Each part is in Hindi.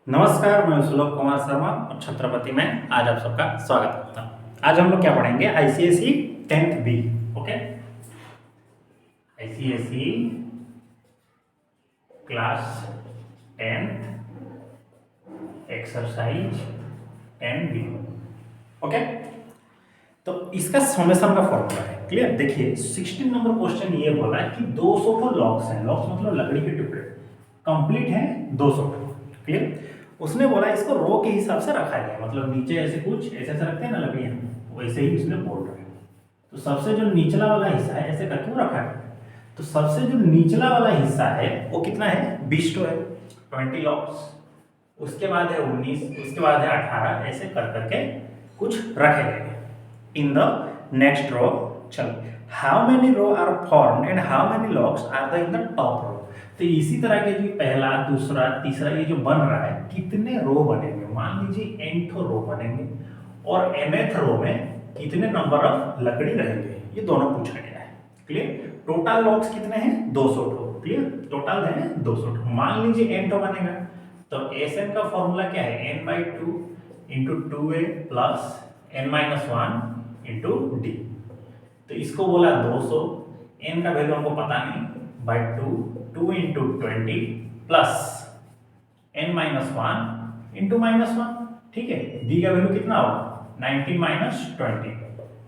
नमस्कार, मैं सुलभ कुमार शर्मा और छत्रपति में आज आप सबका स्वागत करता हूँ। आज हम लोग क्या पढ़ेंगे? ICSE 10th B. Okay, ICSE class 10th exercise 10 B. Okay, तो इसका समेशन का फॉर्मूला है। क्लियर? देखिए 16 नंबर क्वेश्चन ये बोला है कि 200 को लॉक्स हैं। लॉक्स मतलब लकड़ी के टुकड़े कंप्लीट है 200 को। क्लियर? उसने बोला इसको रो के हिसाब से रखा गया, मतलब नीचे ऐसे कुछ ऐसे ऐसे रखते हैं ना लकड़ियां, वैसे ही उसने बोल रहा है। तो सबसे जो निचला वाला हिस्सा है ऐसे करके वो रखा है। तो सबसे जो निचला वाला हिस्सा है वो कितना है? 20 तो है, 20 लॉक्स। उसके बाद है 19, उसके बाद है 18, ऐसे कर करके कुछ रखे गए इन द नेक्स्ट रो। चलो, how many row are formed and how many locks are the in the top row. तो इसी तरह के जो पहला, दूसरा, तीसरा ये जो बन रहा है, कितने रो बनेंगे? मान लीजिए nth रो बनेंगे और nth रो में कितने नंबर ऑफ लकड़ी रहेंगे, ये दोनों पूछा गया है। क्लियर? टोटल लॉक्स कितने हैं? 200 ठो। क्लियर? टोटल है 200 ठो। मान लीजिए n ठो बनेगा, तो Sn का फॉर्मूला क्या है? n/2 into 2a plus n-1 into D. तो इसको बोला 200, n का वैल्यू हमको पता नहीं, by 2 into 20 plus n-1 into -1। ठीक है, डी का वैल्यू कितना होगा? 19 माइनस 20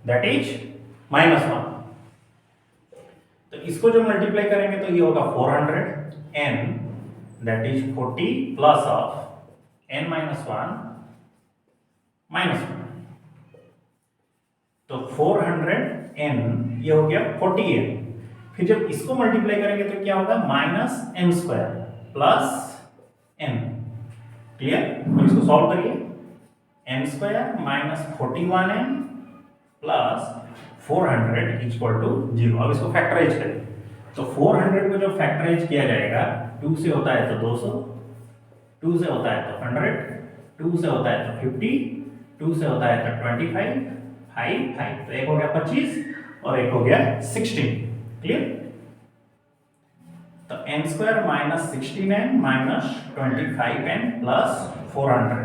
दैट इज -1। तो इसको जो मल्टीप्लाई करेंगे तो ये होगा 400 n that is 40 plus of n-1 -1। तो 400 n ये हो गया 40 n। फिर जब इसको मल्टीप्लाई करेंगे तो क्या होगा? -m² plus n। क्लियर? तो इसको सॉल्व करिए। m² minus 41n plus 400 equal to 0। अब इसको फैक्टराइज करिए। तो 400 को जब फैक्टराइज किया जाएगा, 2 से होता है तो 200, 2 से होता है तो 100, 2 से होता है तो 50, 2 से होता है तो 25, 5, तो एक हो गया 25 और एक हो गया 16। क्लियर? तो n² minus 16n minus 25n plus 400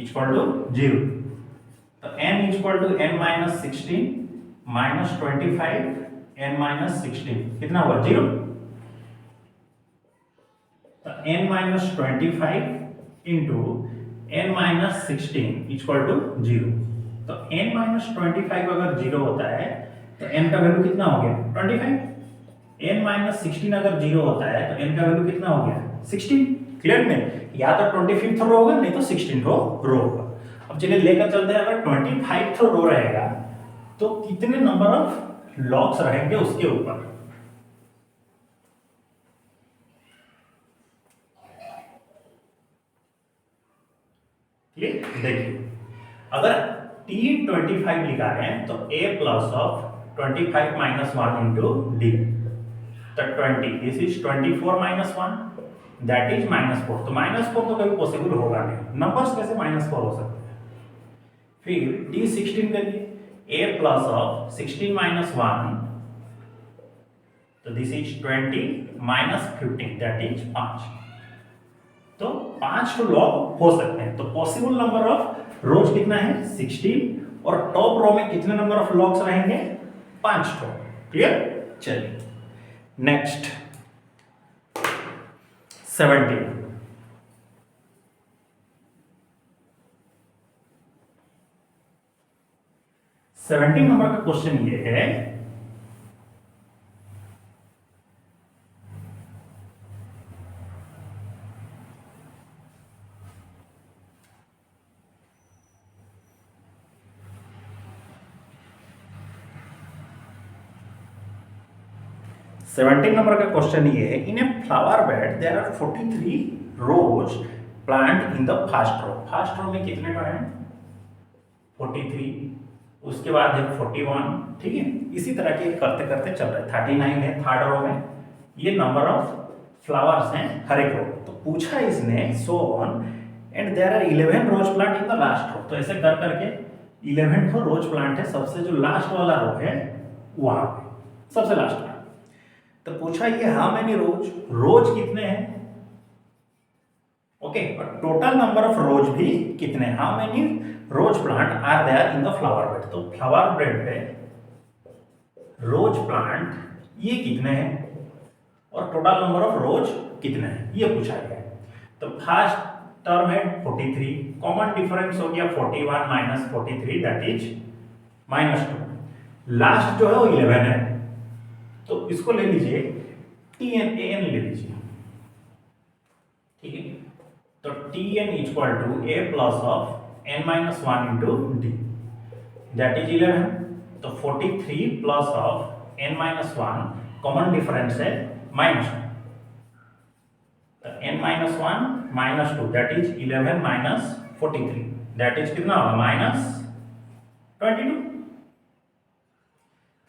equal to 0। तो n equal to n minus 16 minus 25 n minus 16 कितना हुआ? 0। तो n minus 25 into n minus 16 equal to 0। तो n माइनस 25 अगर 0 होता है तो n का वैल्यू कितना हो गया? 25। n माइनस 16 अगर 0 होता है तो n का वैल्यू कितना हो गया? 16। क्लियर में? या तो 25th रो होगा, नहीं तो 16th रो होगा। अब चलिए लेकर चलते हैं, अगर 25th रो रहेगा तो कितने नंबर ऑफ लॉक्स रहेंगे उसके ऊपर। क्लियर? देखिए, अगर t25 लिखा है तो a plus of 25 minus 1 into D. तो 20, this is 24 minus 1 that is -4। तो -4 तो कभी पॉसिबल होगा नहीं, नंबर्स कैसे -4 हो सकते हैं? फिर d16 करिए, a प्लस ऑफ 16 माइनस 1, तो this is 20 minus 15 that is 5। तो 5 तो लॉग हो सकते हैं। तो पॉसिबल नंबर ऑफ रोज कितना है? 16। और टॉप रो में कितने नंबर ऑफ लॉग्स रहेंगे? 5 तो। क्लियर? चलिए नेक्स्ट 17। 17 नंबर का क्वेश्चन ये है, सेवेंटीन नंबर का क्वेश्चन ये है, in a flower bed there are 43 rose plant in the first row. First row में कितने का है? 43। उसके बाद है 41। ठीक है, इसी तरह के करते करते चल रहा है। 39 है थर्ड रो में। ये नंबर ऑफ फ्लावर्स हैं हर एक रो। तो पूछा इसने so on and there are 11 rose plant in the last row. तो ऐसे कर करके 11 को रोज प्लांट है, सबसे जो लास्ट वाला रो है वहां पे, सबसे लास्ट में। तो पूछा ये हाउ मेनी रोज, रोज कितने हैं? ओके, ओके, और टोटल नंबर ऑफ रोज भी कितने, how many rose plant are there in the flower bed. तो फ्लावर बेड पे रोज प्लांट ये कितने हैं और टोटल नंबर ऑफ रोज कितने हैं ये पूछा गया है। तो फर्स्ट टर्म है 43, कॉमन डिफरेंस हो गया 41 माइनस 43 दैट इज -2। लास्ट जो है वो 11 है, तो इसको ले लीजिए tn an ले लीजिए, ठीक है। तो tn equal to a plus of n minus 1 into D that is 11। तो 43 plus of n minus 1 common difference है -2, तो n minus 1 -2 that is 11 minus 43 that is कितना होगा -22।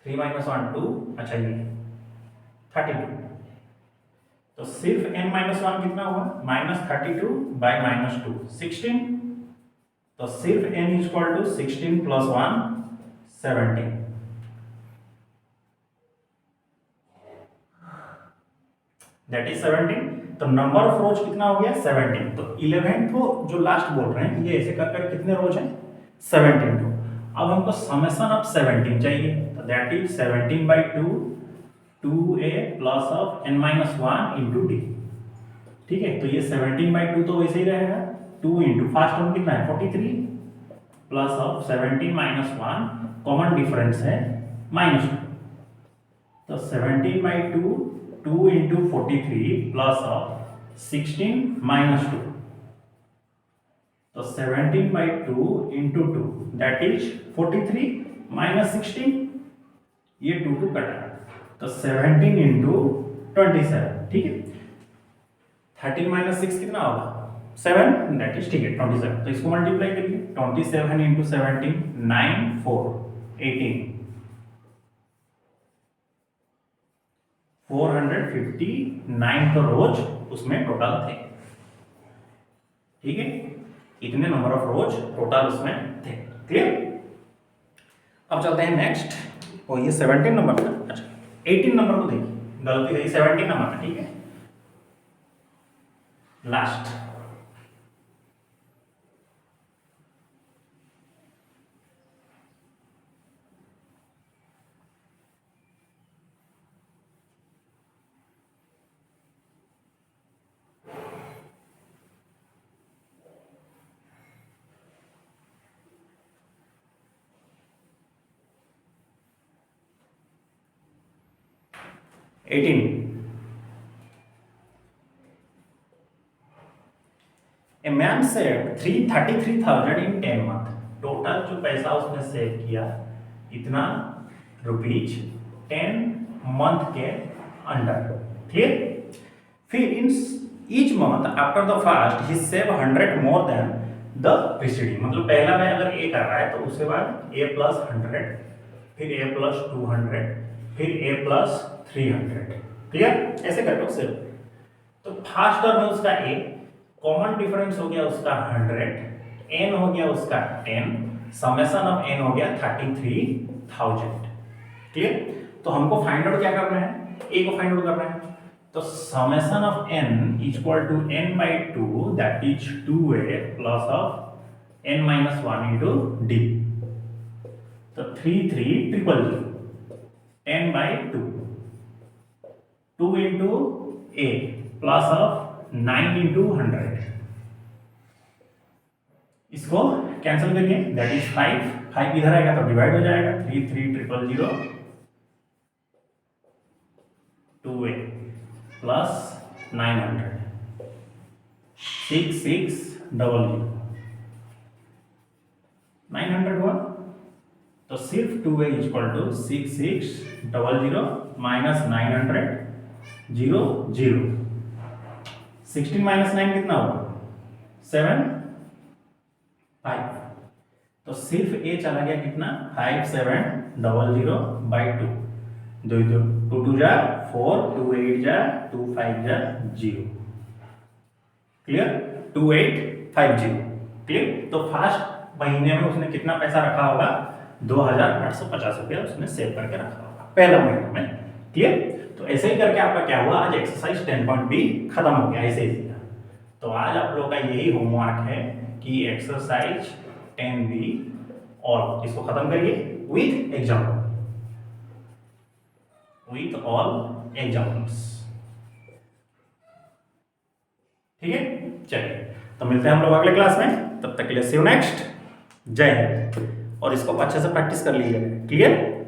3 माइनस 1 2, अच्छा ये 32। तो सिर्फ n माइनस 1 कितना हुआ -32 बाई -2 16। तो सिर्फ n equal to 16 plus 1 17। That is 17। तो नंबर ऑफ रोज कितना हो गया 17। तो 11 को जो लास्ट बोल रहे हैं ये ऐसे कर कितने रोज हैं 17 टू। अब हमको समेशन ऑफ 17 चाहिए, तो that is 17 by 2 2a plus of n minus 1 into D, ठीक है। तो ये 17 बाई 2 तो वैसे ही रहेगा, 2 इंटू फर्स्ट टर्म कितना है 43 plus of 17 minus 1 common difference है -2। तो 17 बाई 2 2 इंटू 43 प्लस ऑफ 16 -2। तो 17 by 2 into 2 that is 43 minus 16, ये 2 2 कटा, तो 17 इंटू 27, ठीक है। 13 माइनस 6 कितना होगा 7 दैट इज, ठीक है 27। तो इसको मल्टीप्लाई करिए 27 इंटू 17 9 4 18 459 तो रोज उसमें टोटल थे, ठीक है। इतने नंबर ऑफ रोज टोटल उसमें थे, क्लियर। अब चलते हैं नेक्स्ट, और ये 17 नंबर था, अच्छा 18 नंबर को देखिए, गलती रही 17 नंबर था, ठीक है। Last a man save 33,000 in 10 month. Total जो पैसा उसने सेव किया इतना रुपीज 10 मंथ के अंडर, क्लियर। फिर in each month after the first he save 100 more than the preceding. मतलब पहला में अगर ए कर रहा है तो उसके बाद ए प्लस 100, फिर ए प्लस 200, फिर ए प्लस 300, क्लियर। ऐसे करके सेव। तो फर्स्ट टर्म में उसका ए, कॉमन डिफरेंस हो गया उसका 100, n हो गया उसका 10, समेशन ऑफ n हो गया 33,000, क्लियर। तो हमको फाइंड आउट क्या करना है, a को फाइंड आउट करना है। तो summation of n equal to n by 2 that is 2a plus of n minus 1 into d। तो 33,000 n by 2 2 into a plus of 9 into 100, इसको कैंसिल करिए दैट इज 5 इधर आएगा तो डिवाइड हो जाएगा 33,000 2a प्लस 900 6600 900 हुआ। तो सिर्फ 2a equal to 6600 minus 900 0 0। 16 minus 9 कितना होगा 7 5। तो सिर्फ ए चला गया कितना 5700 बाई 2, 2 2 2 जा 4, 2 8 जा 2 5 जा 0, क्लियर 2850, क्लियर। तो फर्स्ट महीने में उसने कितना पैसा रखा होगा 2850 रुपया उसने सेव करके रखा होगा पहला महीने में, क्लियर। तो ऐसे ही करके आपका क्या हुआ आज एक्सरसाइज 10.b खत्म हो गया, ऐसे ही। तो आज आप लोग का यही होमवर्क है कि एक्सरसाइज 10B और इसको खत्म करिए with example, with all examples. ठीक है, चलिए तो मिलते हैं हम लोग अगले क्लास में, तब तक के लिए सी यू नेक्स्ट। जय हिंद। और इसको अच्छे से प्रैक्टिस कर लीजिएगा। क्लियर?